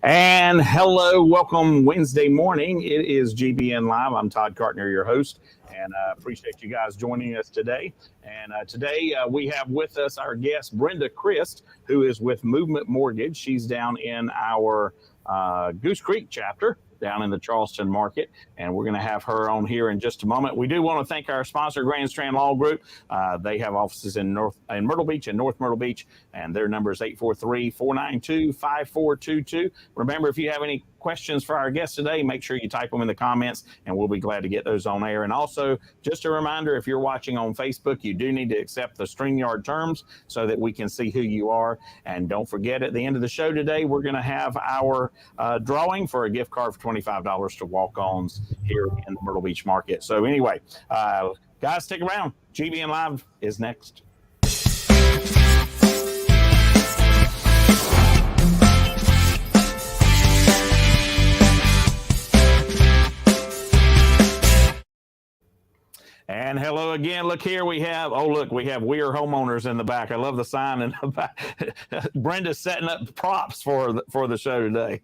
And hello, welcome Wednesday morning. It is GBN Live. I'm Todd Cartner, your host, and appreciate you guys joining us today. And today we have with us our guest, Brenda Christ, who is with Movement Mortgage. She's down in our Goose Creek Chapter down in the Charleston market, and we're going to have her on here in just a moment. We do want to thank our sponsor, Grand Strand Law Group. They have offices in Myrtle Beach and North Myrtle Beach, and their number is 843-492-5422. Remember, if you have any questions for our guests today, make sure you type them in the comments, and we'll be glad to get those on air. And also, just a reminder, if you're watching on Facebook, you do need to accept the StreamYard terms so that we can see who you are. And don't forget, at the end of the show today, we're going to have our drawing for a gift card for $25 to Walk-Ons here in the Myrtle Beach market. So anyway, guys, stick around. GBN Live is next. And hello again. Look here, we have We Are Homeowners in the back. I love the sign in the back. Brenda's setting up props for the show today.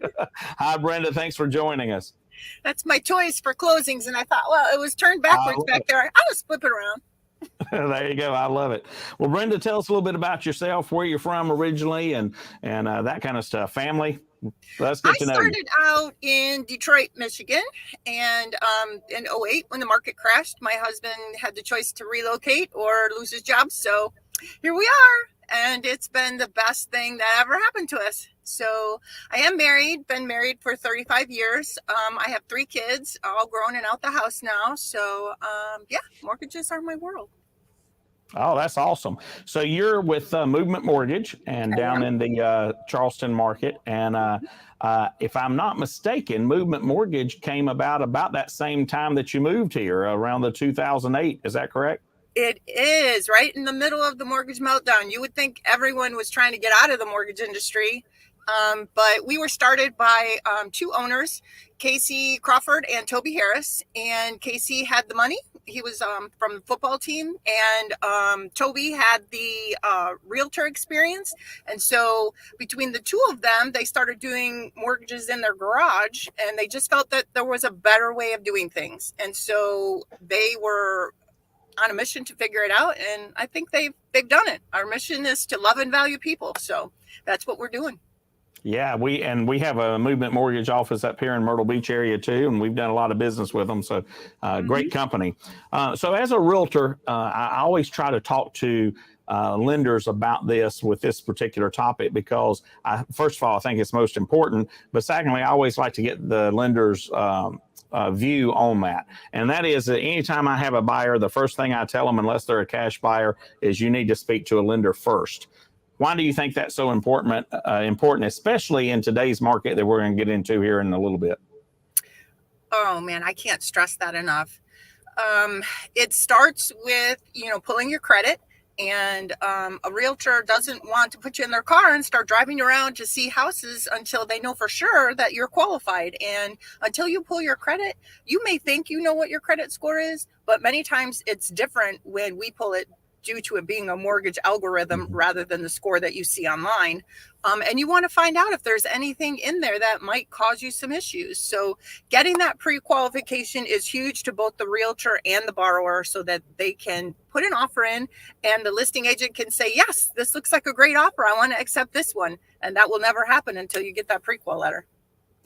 Hi, Brenda. Thanks for joining us. That's my choice for closings, and I thought, well, it was turned backwards back there. I'll just flip it around. There you go. I love it. Well, Brenda, tell us a little bit about yourself, where you're from originally, and that kind of stuff. Family. Let's get to know you. I started out in Detroit, Michigan, and in 2008, when the market crashed, my husband had the choice to relocate or lose his job. So here we are, and it's been the best thing that ever happened to us. So I am married, been married for 35 years. I have 3 kids, all grown and out the house now. So mortgages are my world. Oh, that's awesome. So you're with Movement Mortgage and down in the Charleston market. And if I'm not mistaken, Movement Mortgage came about that same time that you moved here, around the 2008. Is that correct? It is right in the middle of the mortgage meltdown. You would think everyone was trying to get out of the mortgage industry. But we were started by 2 owners, Casey Crawford and Toby Harris. And Casey had the money. He was from the football team, and Toby had the realtor experience. And so between the 2 of them, they started doing mortgages in their garage, and they just felt that there was a better way of doing things. And so they were on a mission to figure it out, and I think they've done it. Our mission is to love and value people, so that's what we're doing. Yeah, we have a Movement Mortgage office up here in Myrtle Beach area too, and we've done a lot of business with them. So great company. So as a realtor, I always try to talk to lenders about this with this particular topic because first of all, I think it's most important, but secondly, I always like to get the lender's view on that. And that is that anytime I have a buyer, the first thing I tell them, unless they're a cash buyer, is you need to speak to a lender first. Why do you think that's so important, especially in today's market that we're going to get into here in a little bit? Oh, man, I can't stress that enough. It starts with, pulling your credit. And a realtor doesn't want to put you in their car and start driving around to see houses until they know for sure that you're qualified. And until you pull your credit, you may think you know what your credit score is, but many times it's different when we pull it due to it being a mortgage algorithm rather than the score that you see online. And you want to find out if there's anything in there that might cause you some issues. So getting that pre-qualification is huge to both the realtor and the borrower so that they can put an offer in and the listing agent can say, yes, this looks like a great offer. I want to accept this one. And that will never happen until you get that pre-qual letter.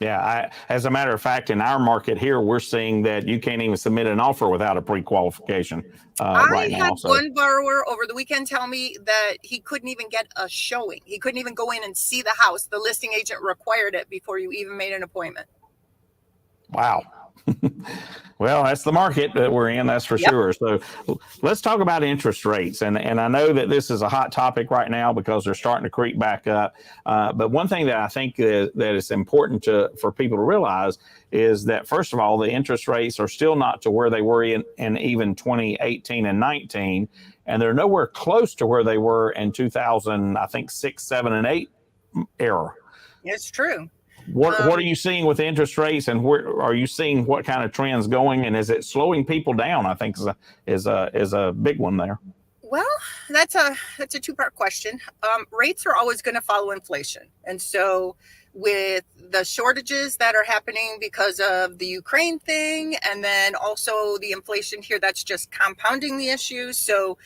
Yeah, as a matter of fact, in our market here, we're seeing that you can't even submit an offer without a pre-qualification right now. I had one borrower over the weekend tell me that he couldn't even get a showing. He couldn't even go in and see the house. The listing agent required it before you even made an appointment. Wow. Well, that's the market that we're in, that's for sure. So let's talk about interest rates. And I know that this is a hot topic right now because they're starting to creep back up. But one thing that I think that is important for people to realize is that, first of all, the interest rates are still not to where they were in even 2018 and 19. And they're nowhere close to where they were in 2000, I think, 6, 7, and 8 era. It's true. What are you seeing with interest rates, and where are you seeing what kind of trends going, and is it slowing people down? I think is a big one there. Well, that's a 2-part question. Rates are always going to follow inflation, and so with the shortages that are happening because of the Ukraine thing, and then also the inflation here that's just compounding the issue. So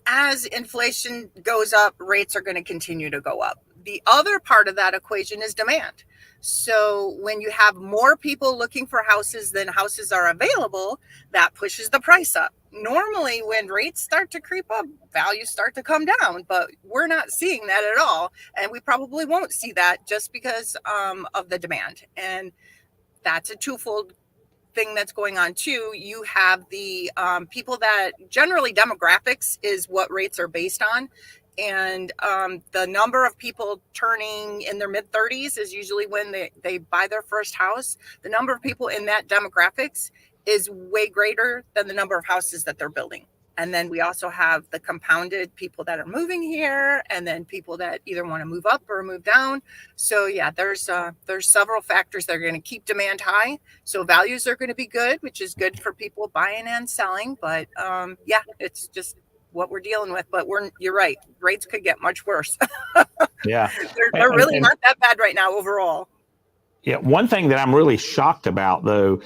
as inflation goes up, rates are going to continue to go up. The other part of that equation is demand. So when you have more people looking for houses than houses are available, that pushes the price up. Normally, when rates start to creep up, values start to come down, but we're not seeing that at all. And we probably won't see that just because of the demand. And that's a twofold thing that's going on too. You have the people that generally demographics is what rates are based on. And the number of people turning in their mid 30s is usually when they buy their first house. The number of people in that demographics is way greater than the number of houses that they're building. And then we also have the compounded people that are moving here, and then people that either want to move up or move down. So yeah, there's several factors that are going to keep demand high. So values are going to be good, which is good for people buying and selling. But yeah, it's just what we're dealing with. But you're right, rates could get much worse. Yeah, they're really not that bad right now overall. Yeah, one thing that I'm really shocked about, though,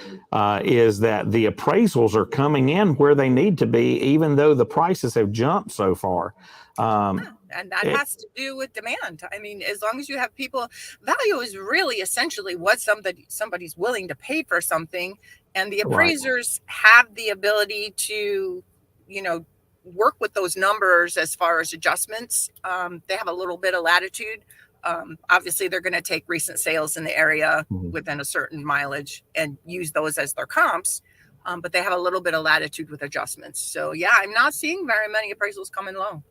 is that the appraisals are coming in where they need to be, even though the prices have jumped so far. And that has to do with demand. I mean, as long as you have people, value is really essentially what somebody's willing to pay for something. And the appraisers have the ability to, work with those numbers as far as adjustments. They have a little bit of latitude. Obviously, they're going to take recent sales in the area within a certain mileage and use those as their comps. But they have a little bit of latitude with adjustments. So, yeah, I'm not seeing very many appraisals coming low.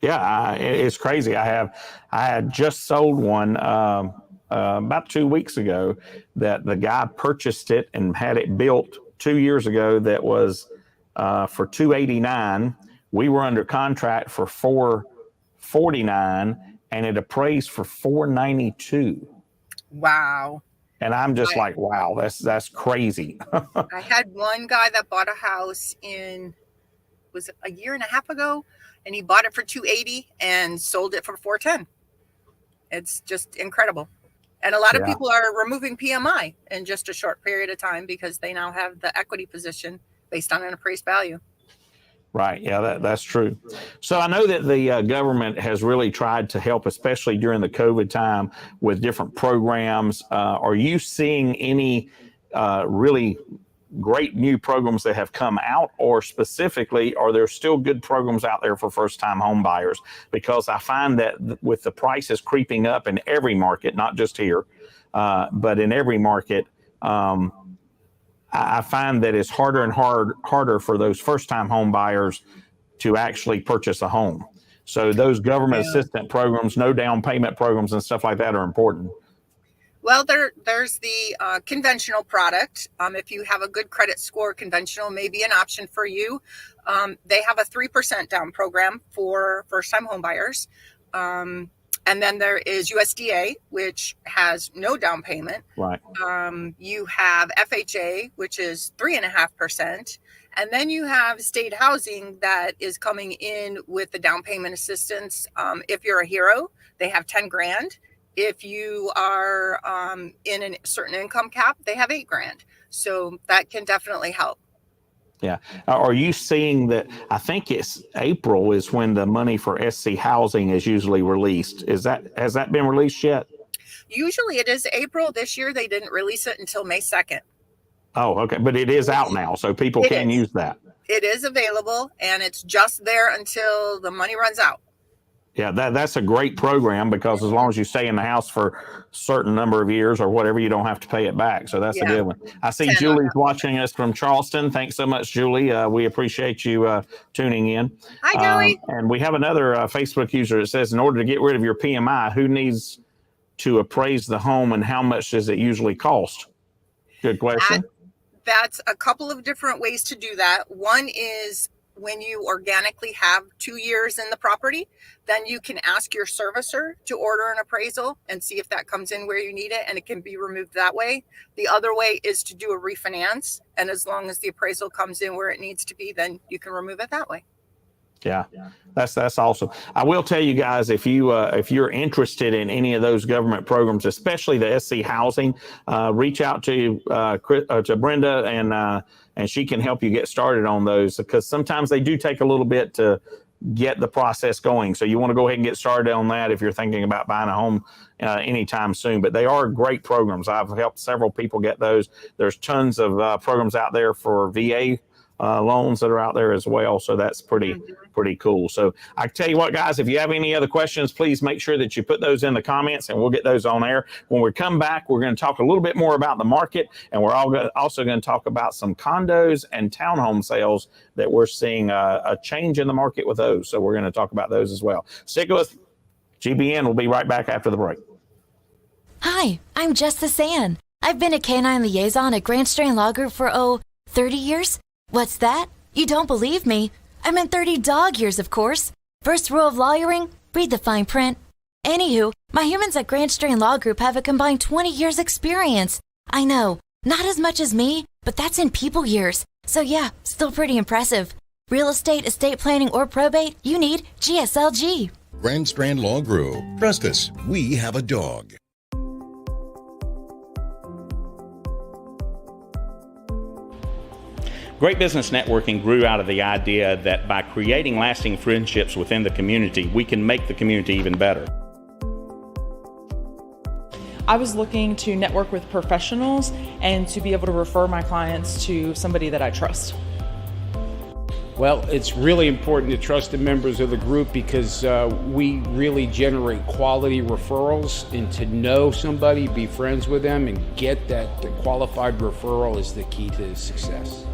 Yeah, it's crazy. I had just sold one about 2 weeks ago that the guy purchased it and had it built 2 years ago. That was for $289. We were under contract for $449, and it appraised for $492. Wow. And I'm just like, wow, that's crazy. I had one guy that bought a house was it a year and a half ago, and he bought it for $280 and sold it for $410. It's just incredible. And a lot of people are removing PMI in just a short period of time because they now have the equity position based on an appraised value. Right. Yeah, that's true. So I know that the government has really tried to help, especially during the COVID time, with different programs. Are you seeing any really great new programs that have come out, or specifically, are there still good programs out there for first-time home buyers? Because I find that with the prices creeping up in every market, not just here, but in every market, I find that it's harder and harder for those first-time home buyers to actually purchase a home. So those government assistance programs, no down payment programs and stuff like that are important. Well, there's the conventional product. If you have a good credit score, conventional may be an option for you. They have a 3% down program for first-time home buyers. And then there is USDA, which has no down payment. Right. You have FHA, which is 3.5%. And then you have state housing that is coming in with the down payment assistance. If you're a hero, they have 10 grand. If you are in a certain income cap, they have 8 grand. So that can definitely help. Yeah. Are you seeing that? I think it's April is when the money for SC housing is usually released. Has that been released yet? Usually it is April. This year they didn't release it until May 2nd. Oh, okay. But it is out now, so people can use that. It is available, and it's just there until the money runs out. Yeah, that's a great program, because as long as you stay in the house for a certain number of years or whatever, you don't have to pay it back. So that's a good one. I see Julie's watching us from Charleston. Thanks so much, Julie. We appreciate you tuning in. Hi, Julie. And we have another Facebook user that says, in order to get rid of your PMI, who needs to appraise the home and how much does it usually cost? Good question. That's a couple of different ways to do that. One is when you organically have 2 years in the property, then you can ask your servicer to order an appraisal and see if that comes in where you need it, and it can be removed that way. The other way is to do a refinance, and as long as the appraisal comes in where it needs to be, then you can remove it that way. Yeah, that's awesome. I will tell you guys, if you're interested in any of those government programs, especially the SC housing, reach out to Brenda, and she can help you get started on those, because sometimes they do take a little bit to get the process going. So you want to go ahead and get started on that if you're thinking about buying a home anytime soon. But they are great programs. I've helped several people get those. There's tons of programs out there for VA loans that are out there as well. So that's pretty cool. So I tell you what, guys, if you have any other questions, please make sure that you put those in the comments and we'll get those on air. When we come back, we're going to talk a little bit more about the market, and we're also going to talk about some condos and townhome sales that we're seeing a change in the market with those. So we're going to talk about those as well. Stick with GBN. We'll be right back after the break. Hi, I'm Jess the Sand. I've been a canine liaison at Grand Strand Law Group for, 30 years? What's that? You don't believe me? I meant 30 dog years, of course. First rule of lawyering, read the fine print. Anywho, my humans at Grand Strand Law Group have a combined 20 years experience. I know, not as much as me, but that's in people years. So yeah, still pretty impressive. Real estate, estate planning, or probate, you need GSLG. Grand Strand Law Group. Trust us, we have a dog. Great Business Networking grew out of the idea that by creating lasting friendships within the community, we can make the community even better. I was looking to network with professionals and to be able to refer my clients to somebody that I trust. Well, it's really important to trust the members of the group because we really generate quality referrals, and to know somebody, be friends with them, and get that qualified referral is the key to success.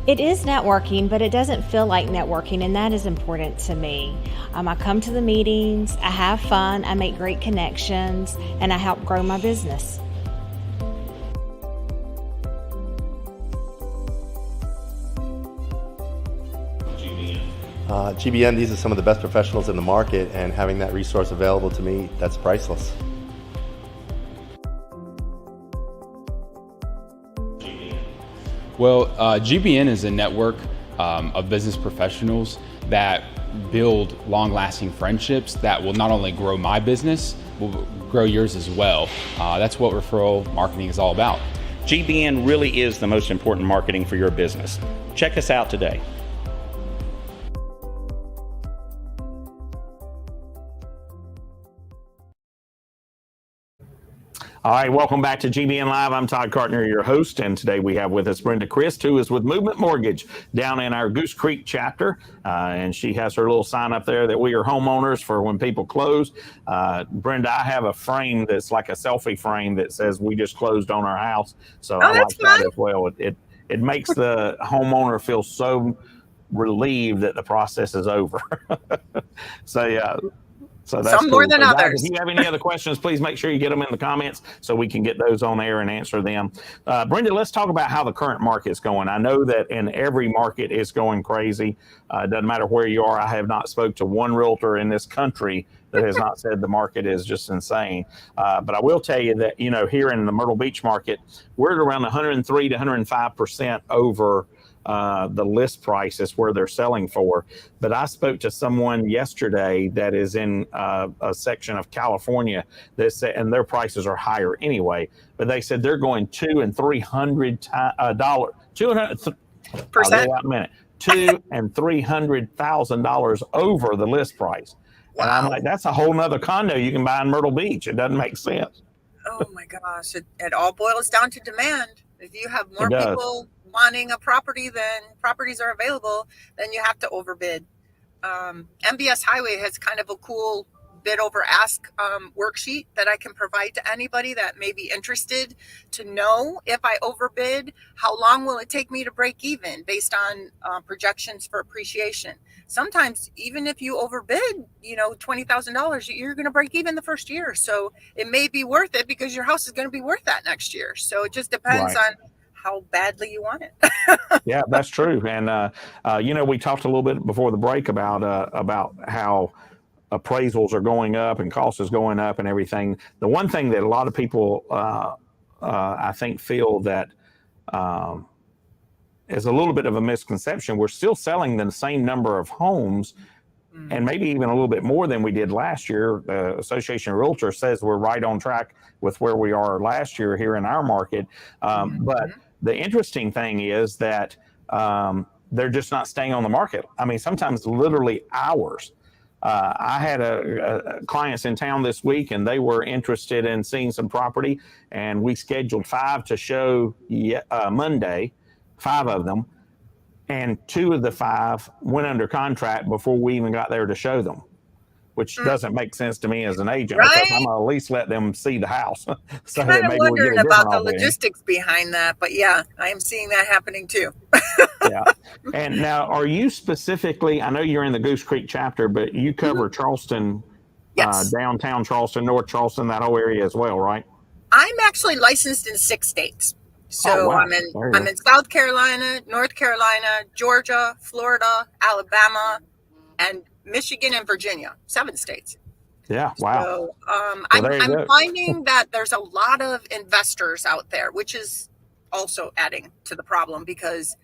It is networking, but it doesn't feel like networking, and that is important to me. I come to the meetings, I have fun, I make great connections, and I help grow my business. GBN, these are some of the best professionals in the market, and having that resource available to me, that's priceless. Well, GBN is a network of business professionals that build long-lasting friendships that will not only grow my business, will grow yours as well. That's what referral marketing is all about. GBN really is the most important marketing for your business. Check us out today. All right, welcome back to GBN Live. I'm Todd Cartner, your host, and today we have with us Brenda Christ, who is with Movement Mortgage down in our Goose Creek chapter, and she has her little sign up there that we are homeowners for when people close. Brenda, I have a frame that's like a selfie frame that says we just closed on our house, so I like that as well. It makes the homeowner feel so relieved that the process is over. So yeah. So that's some more than guys, others. if you have any other questions, please make sure you get them in the comments so we can get those on air and answer them. Brenda, let's talk about how the current market's going. I know that in every market it's going crazy. It doesn't matter where you are. I have not spoke to one realtor in this country that has not said the market is just insane. But I will tell you that, here in the Myrtle Beach market, we're at around 103 to 105% over the list price is where they're selling for. But I spoke to someone yesterday that is in a section of California that said, and their prices are higher anyway, but they said they're going $200 and $300 $200 and $300,000 over the list price. Wow. And I'm like, that's a whole nother condo you can buy in Myrtle Beach. It doesn't make sense. Oh my gosh. It all boils down to demand. If you have more people wanting a property than properties are available, then you have to overbid. MBS Highway has kind of a cool bid over ask worksheet that I can provide to anybody that may be interested to know if I overbid, how long will it take me to break even based on projections for appreciation. Sometimes even if you overbid, $20,000, you're going to break even the first year. So it may be worth it because your house is going to be worth that next year. So it just depends on how badly you want it. Yeah, that's true. And, we talked a little bit before the break about how appraisals are going up and costs is going up and everything. The one thing that a lot of people, I think, feel that is a little bit of a misconception. We're still selling the same number of homes, and maybe even a little bit more than we did last year. The Association of Realtors says we're right on track with where we are last year here in our market. But the interesting thing is that they're just not staying on the market. I mean, sometimes literally hours. I had clients in town this week, and they were interested in seeing some property, and we scheduled 5 to show Monday, 5 of them. And 2 of the 5 went under contract before we even got there to show them, which doesn't make sense to me as an agent, because I'm gonna at least let them see the house. So Kind of maybe wondering we'll about the logistics behind that, but yeah, I am seeing that happening too. Yeah. And now, are you specifically, I know you're in the Goose Creek chapter, but you cover Charleston, Yes. downtown Charleston, North Charleston, that whole area as well, right? I'm actually licensed in 6 states. So wow. I'm in South Carolina, North Carolina, Georgia, Florida, Alabama, and Michigan and Virginia, 7 states. Yeah. Wow. So I'm finding that there's a lot of investors out there, which is also adding to the problem, because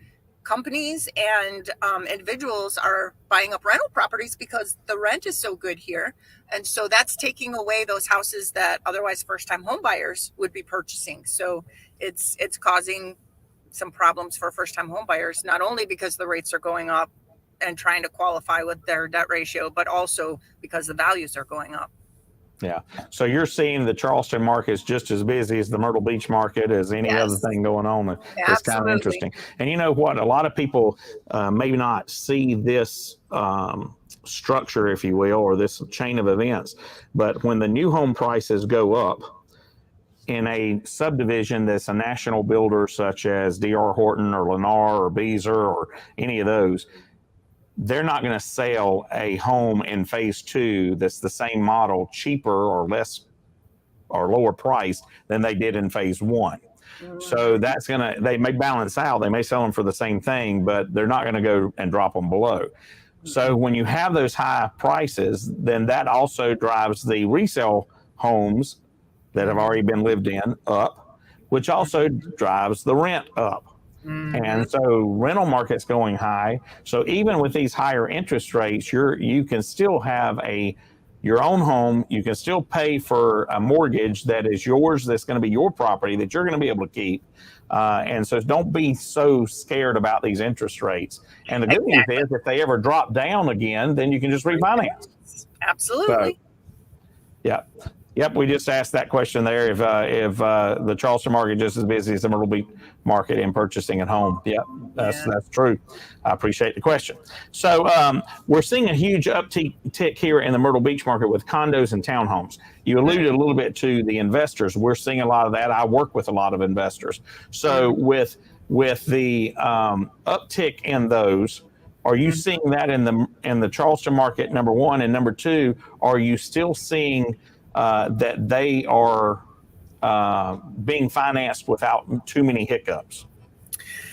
companies and individuals are buying up rental properties because the rent is so good here. And so that's taking away those houses that otherwise first-time home buyers would be purchasing. So it's causing some problems for first-time home buyers, not only because the rates are going up and trying to qualify with their debt ratio, but also because the values are going up. Yeah. So you're seeing the Charleston market is just as busy as the Myrtle Beach market, as any other thing going on. It's kind of interesting. And you know what? A lot of people maybe not see this structure, if you will, or this chain of events. But when the new home prices go up in a subdivision that's a national builder, such as D.R. Horton or Lennar or Beazer or any of those, they're not going to sell a home in phase 2 that's the same model, cheaper or less or lower priced than they did in phase 1. So that's they may balance out. They may sell them for the same thing, but they're not going to go and drop them below. So when you have those high prices, then that also drives the resale homes that have already been lived in up, which also drives the rent up. And so rental market's going high. So even with these higher interest rates, you can still have your own home. You can still pay for a mortgage that is yours, that's going to be your property that you're going to be able to keep. And so don't be so scared about these interest rates. And the good news is, if they ever drop down again, then you can just refinance. Absolutely. So, Yep, we just asked that question there. If the Charleston market just as busy as the Myrtle Beach market in purchasing at home. Yep, that's true. I appreciate the question. So we're seeing a huge uptick here in the Myrtle Beach market with condos and townhomes. You alluded a little bit to the investors. We're seeing a lot of that. I work with a lot of investors. So with the uptick in those, are you seeing that in the Charleston market, number one? And number two, are you still seeing that they are being financed without too many hiccups?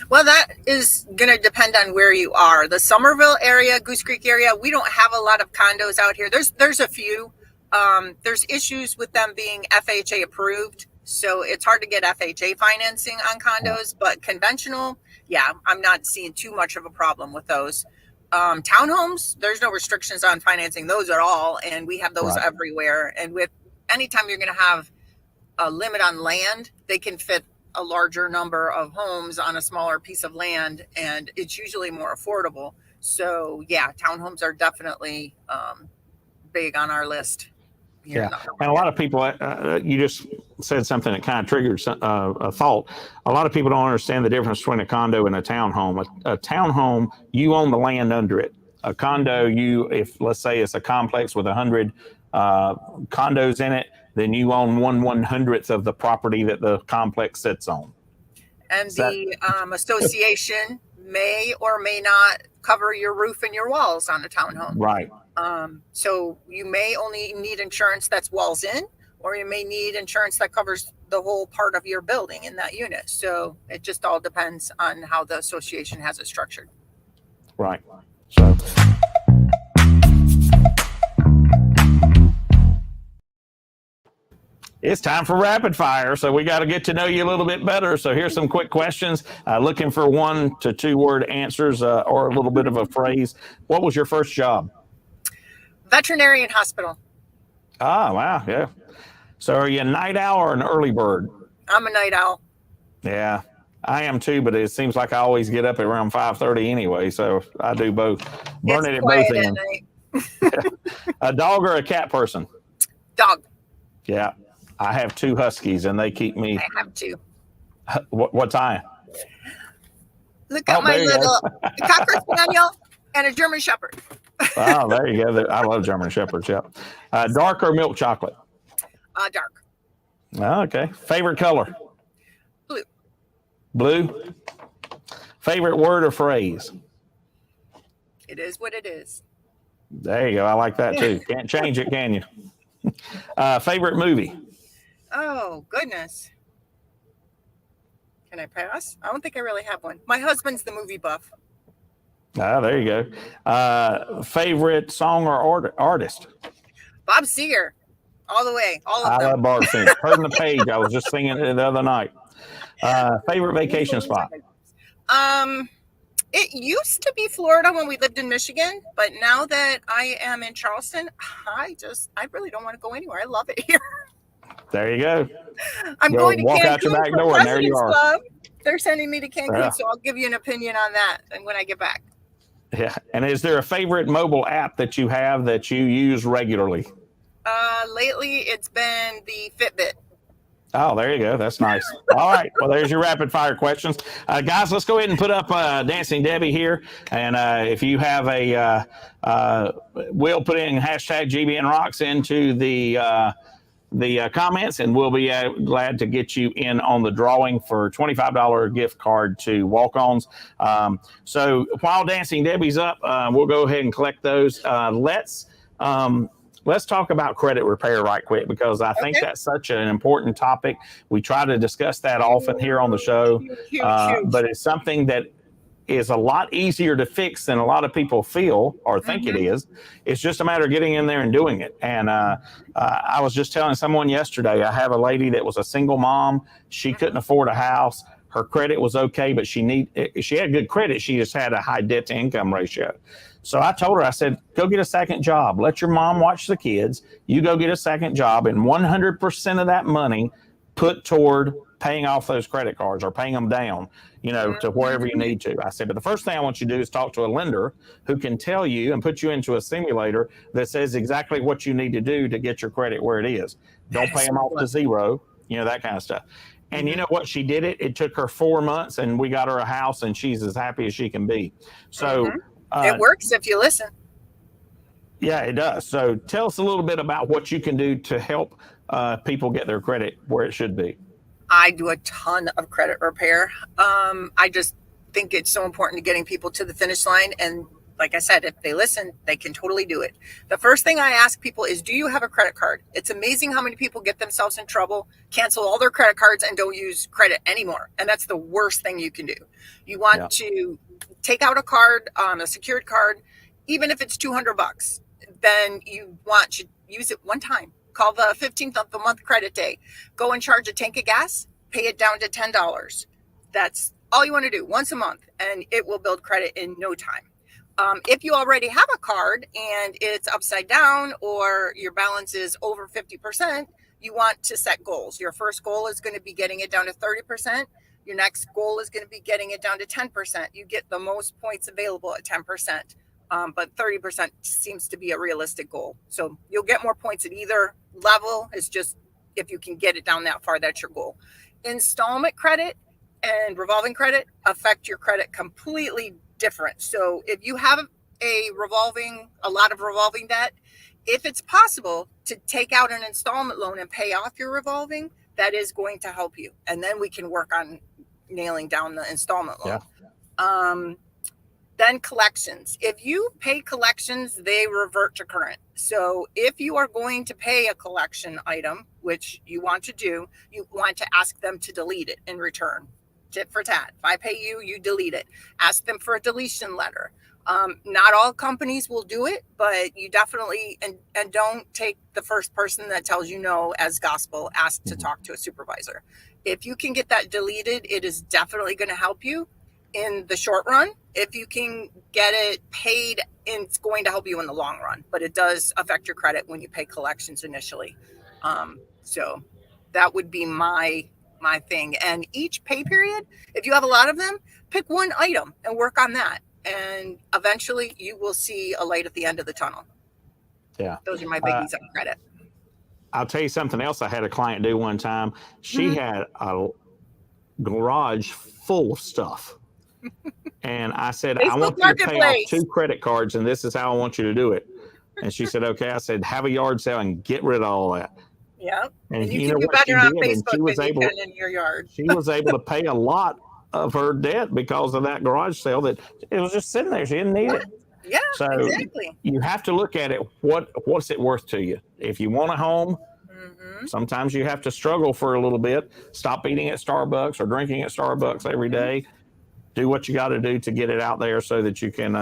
Well, that is going to depend on where you are. The Somerville area, Goose Creek area, we don't have a lot of condos out here. There's a few. There's issues with them being FHA approved, so it's hard to get FHA financing on condos. But conventional, I'm not seeing too much of a problem with those. Townhomes, there's no restrictions on financing those at all, and we have those everywhere. And with anytime you're going to have a limit on land, they can fit a larger number of homes on a smaller piece of land, and it's usually more affordable. So townhomes are definitely big on our list. And a lot of people, you just said something that kind of triggered a thought. A lot of people don't understand the difference between a condo and a townhome. A townhome, you own the land under it. A condo, if let's say it's a complex with 100 condos in it, then you own 1/100th of the property that the complex sits on. And the association may or may not cover your roof and your walls on a townhome. Right. So you may only need insurance that's walls in, or you may need insurance that covers the whole part of your building in that unit. So it just all depends on how the association has it structured. Right. So. It's time for rapid fire. So we got to get to know you a little bit better. So here's some quick questions. Looking for 1 to 2 word answers or a little bit of a phrase. What was your first job? Veterinarian hospital. Ah, wow. Yeah. So are you a night owl or an early bird? I'm a night owl. Yeah, I am too, but it seems like I always get up at around 5:30 anyway. So I do both. Burn it at both ends. A dog or a cat person? Dog. Yeah. I have 2 huskies and they keep me. I have 2. What time? Look at my little Cocker Spaniel and a German Shepherd. Oh, there you go. I love German Shepherds. Yeah. Dark or milk chocolate? Dark. Oh, okay. Favorite color? Blue. Blue. Favorite word or phrase? It is what it is. There you go. I like that too. Can't change it, can you? Favorite movie? Oh, goodness. Can I pass? I don't think I really have one. My husband's the movie buff. Ah, there you go. Favorite song or artist? Bob Seger. All the way. All of I them. love Bob Seger. Turn the page. I was just singing it the other night. Favorite vacation spot? It used to be Florida when we lived in Michigan, but now that I am in Charleston, I really don't want to go anywhere. I love it here. There you go. I'm going to walk Cancun out your back for door and there you President's are. Club. They're sending me to Cancun, Yeah. so I'll give you an opinion on that and when I get back. Yeah. And is there a favorite mobile app that you have that you use regularly? Lately, it's been the Fitbit. Oh, there you go. That's nice. All right. Well, there's your rapid fire questions. Guys, let's go ahead and put up Dancing Debbie here. And if you have we'll put in hashtag GBN Rocks into the comments, and we'll be glad to get you in on the drawing for $25 gift card to Walk-Ons. So while Dancing Debbie's up, we'll go ahead and collect those. Let's talk about credit repair right quick, because I think that's such an important topic. We try to discuss that often here on the show, but it's something that is a lot easier to fix than a lot of people feel or think it is. It's just a matter of getting in there and doing it. And I was just telling someone yesterday, I have a lady that was a single mom. She couldn't afford a house. Her credit was okay, but she had good credit. She just had a high debt to income ratio. So I told her, I said, go get a second job. Let your mom watch the kids. You go get a second job, and 100% of that money put toward paying off those credit cards or paying them down, to wherever you need to. I said, but the first thing I want you to do is talk to a lender who can tell you and put you into a simulator that says exactly what you need to do to get your credit where it is. Don't pay them off to zero, that kind of stuff. And you know what? She did it. It took her 4 months, and we got her a house, and she's as happy as she can be. So it works if you listen. Yeah, it does. So tell us a little bit about what you can do to help people get their credit where it should be. I do a ton of credit repair. I just think it's so important to getting people to the finish line. And like I said, if they listen, they can totally do it. The first thing I ask people is, do you have a credit card? It's amazing how many people get themselves in trouble, cancel all their credit cards, and don't use credit anymore. And that's the worst thing you can do. You want to take out a card, a secured card, even if it's $200, then you want to use it one time. Call the 15th of the month credit day. Go and charge a tank of gas, pay it down to $10. That's all you want to do once a month, and it will build credit in no time. If you already have a card and it's upside down or your balance is over 50%, you want to set goals. Your first goal is going to be getting it down to 30%. Your next goal is going to be getting it down to 10%. You get the most points available at 10%, but 30% seems to be a realistic goal. So you'll get more points at either level. It's just if you can get it down that far, that's your goal. Installment credit and revolving credit affect your credit completely different. So if you have a lot of revolving debt, if it's possible to take out an installment loan and pay off your revolving, that is going to help you. And then we can work on nailing down the installment loan. Then collections. If you pay collections, they revert to current. So if you are going to pay a collection item, which you want to do, you want to ask them to delete it in return. Tit for tat. If I pay you, you delete it. Ask them for a deletion letter. Not all companies will do it, but you definitely, and don't take the first person that tells you no as gospel. Ask to talk to a supervisor. If you can get that deleted, it is definitely going to help you in the short run. If you can get it paid, it's going to help you in the long run, but it does affect your credit when you pay collections initially. So that would be my thing. And each pay period, if you have a lot of them, pick one item and work on that. And eventually you will see a light at the end of the tunnel. Yeah. Those are my biggies on credit. I'll tell you something else I had a client do one time. She had a garage full of stuff. And I said, I want you to pay off 2 credit cards, and this is how I want you to do it. And she said, okay. I said, have a yard sale and get rid of all that. Yeah. And you you can know do what better she on did? And Facebook she was than able, you can in your yard. she was able to pay a lot of her debt because of that garage sale that it was just sitting there. She didn't need it. Yeah, So exactly. you have to look at it. What's it worth to you? If you want a home, sometimes you have to struggle for a little bit. Stop eating at Starbucks or drinking at Starbucks every day. Do what you got to do to get it out there so that you can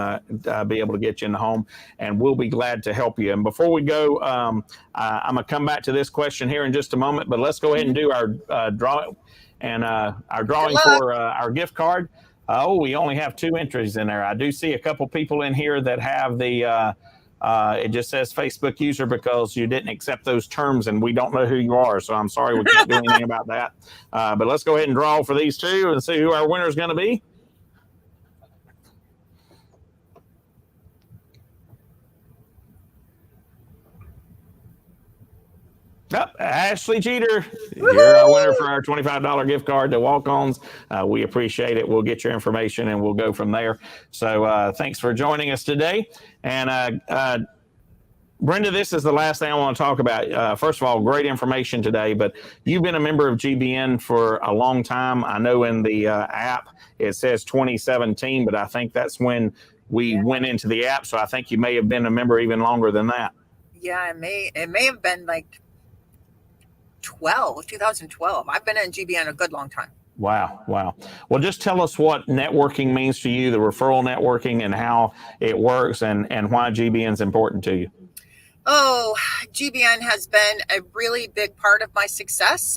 be able to get you in the home, and we'll be glad to help you. And before we go, I'm going to come back to this question here in just a moment, but let's go ahead and do our drawing. And our drawing for our gift card. We only have 2 entries in there. I do see a couple people in here that have the, it just says Facebook user because you didn't accept those terms and we don't know who you are. So I'm sorry we can't do anything about that. But let's go ahead and draw for these 2 and see who our winner is going to be. Yep, Ashley Jeter, you're our winner for our $25 gift card to Walk-Ons. We appreciate it. We'll get your information and we'll go from there. So thanks for joining us today. And Brenda, this is the last thing I want to talk about. First of all, great information today, but you've been a member of GBN for a long time. I know in the app it says 2017, but I think that's when we went into the app. So I think you may have been a member even longer than that. Yeah, it may have been like 2012. I've been in GBN a good long time. Wow. Well, just tell us what networking means to you, the referral networking, and how it works, and why GBN is important to you. Oh, GBN has been a really big part of my success.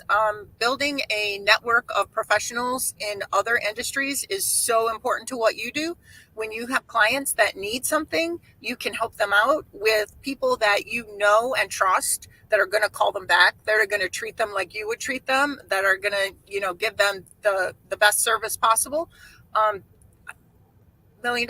Building a network of professionals in other industries is so important to what you do. When you have clients that need something, you can help them out with people that you know and trust, that are going to call them back, that are going to treat them like you would treat them, that are going to, give them the best service possible. $1 million,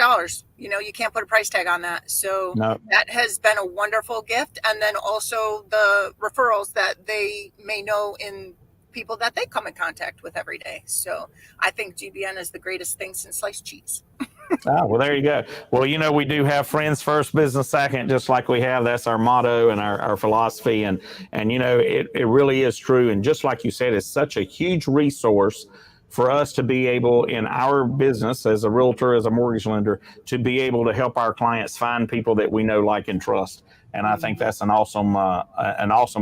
you can't put a price tag on that. So that has been a wonderful gift. And then also the referrals that they may know in people that they come in contact with every day. So I think GBN is the greatest thing since sliced cheese. Well, there you go. Well, we do have friends first, business second, just like we have. That's our motto and our philosophy. And it really is true. And just like you said, it's such a huge resource for us to be able in our business as a realtor, as a mortgage lender, to be able to help our clients find people that we know, like, and trust. And I think that's an awesome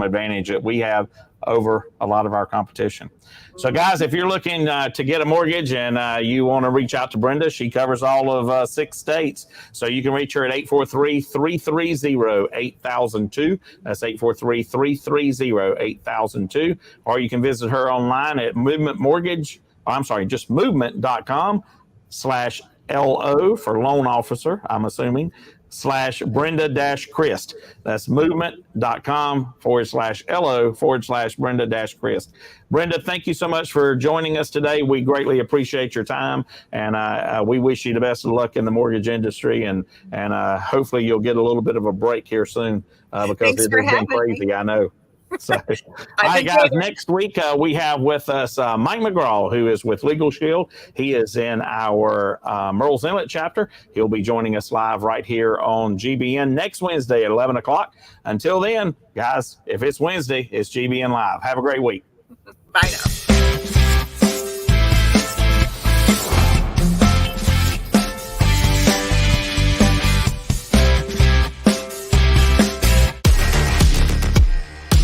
advantage that we have over a lot of our competition. So guys, if you're looking to get a mortgage and you want to reach out to Brenda, she covers all of 6 states. So you can reach her at 843-330-8002. That's 843-330-8002. Or you can visit her online at movement.com/LO for loan officer, I'm assuming, /Brenda-Christ. That's movement.com/LO/Brenda-Christ. Brenda, thank you so much for joining us today. We greatly appreciate your time, and we wish you the best of luck in the mortgage industry, and hopefully you'll get a little bit of a break here soon because it has been crazy, I know. So, all right, guys, next week we have with us Mike McGraw, who is with Legal Shield. He is in our Murrells Inlet chapter. He'll be joining us live right here on GBN next Wednesday at 11 o'clock. Until then, guys, if it's Wednesday, it's GBN Live. Have a great week. Bye now.